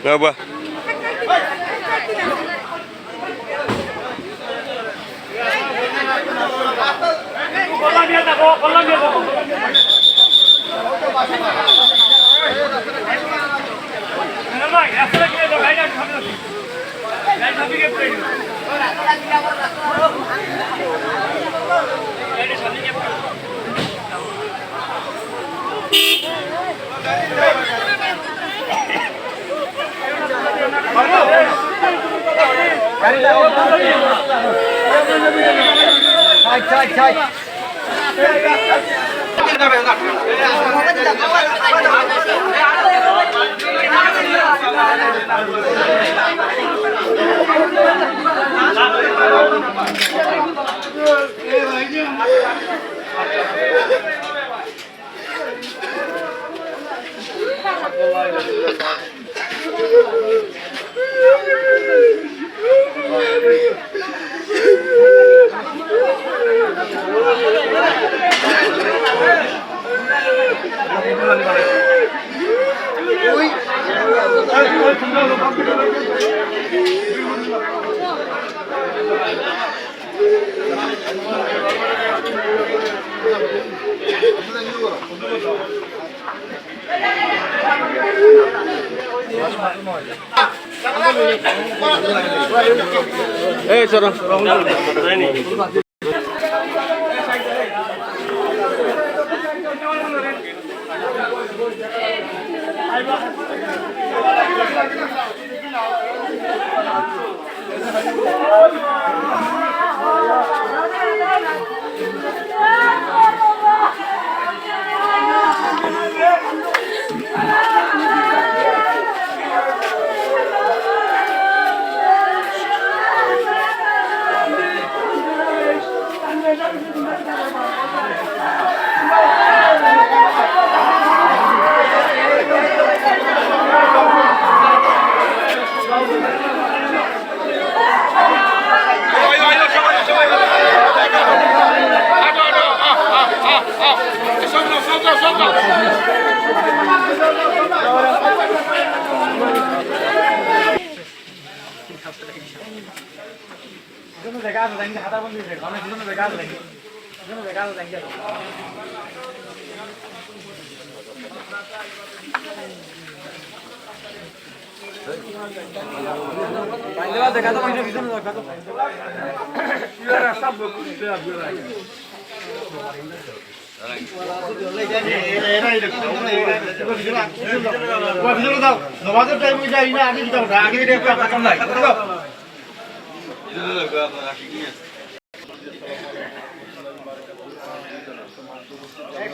Apa? Eh, sorong.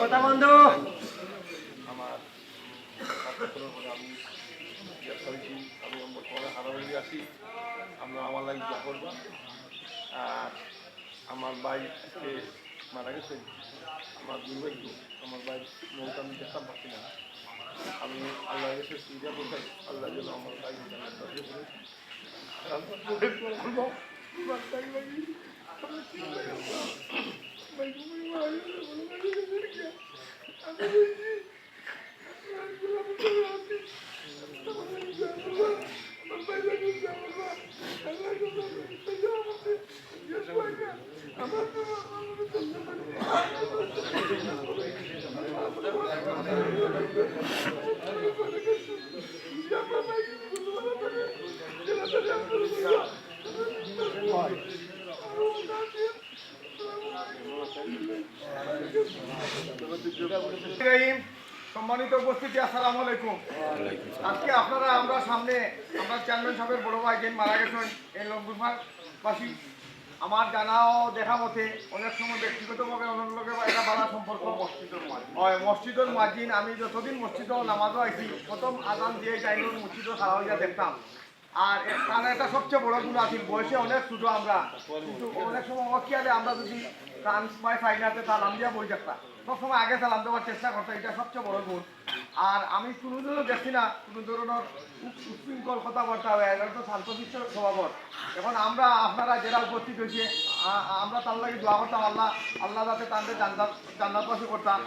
কথা বন্ধু আমরা আমার লাইফ যা করবো আর আমার ভাই মারা গেছে আমার দুর্ভাগ্য আমার ভাই নৌকা আমি দেখতে পাচ্ছি না আমি আল্লাহ এসে সুবিধা করতাম আল্লাহ যেন আমার ভাই সম্মানিত উপস্থিতি, আসসালামু আলাইকুম। আজকে আপনারা আমরা সামনে আমরা চেয়ারম্যান সাহেবের বড় ভাই যিনি মারা গেছেন এই লক্ষ্মীপাশী আমার জানাও দেখা মতে অনেক সময় ব্যক্তিগতভাবে অনেক লোকের একটা ভালো সম্পর্ক মসজিদের মাজিন আমি যতদিন মসজিদ নামাজও আইছি প্রথম আজান দিয়ে যাইল মসজিদও সারা হইয়া দেখতাম। আর তার একটা সবচেয়ে বড় গুণ আছে বয়সে অনেক ছোটো আমরা, কিন্তু অনেক সময় অকিয়ালে আমরা যদি কান পাই ফাইনাতে তালাম দিয়া বই দেখতাম সবসময় আগে সালাম দেওয়ার চেষ্টা করতাম, এটা সবচেয়ে বড় গুণ। আর আমি কোনো ধরনের দেখছি না কোনো ধরনের উচ্ছৃঙ্খল কথাবার্তা হয়, এটা তো শান্তশিষ্ট স্বভাবর। এখন আমরা আপনারা যারা উপস্থিত হয়েছে আমরা তার লাগে দোয়া করতাম, আল্লাহ যাতে তাদের জান্নাতবাসী করতাম।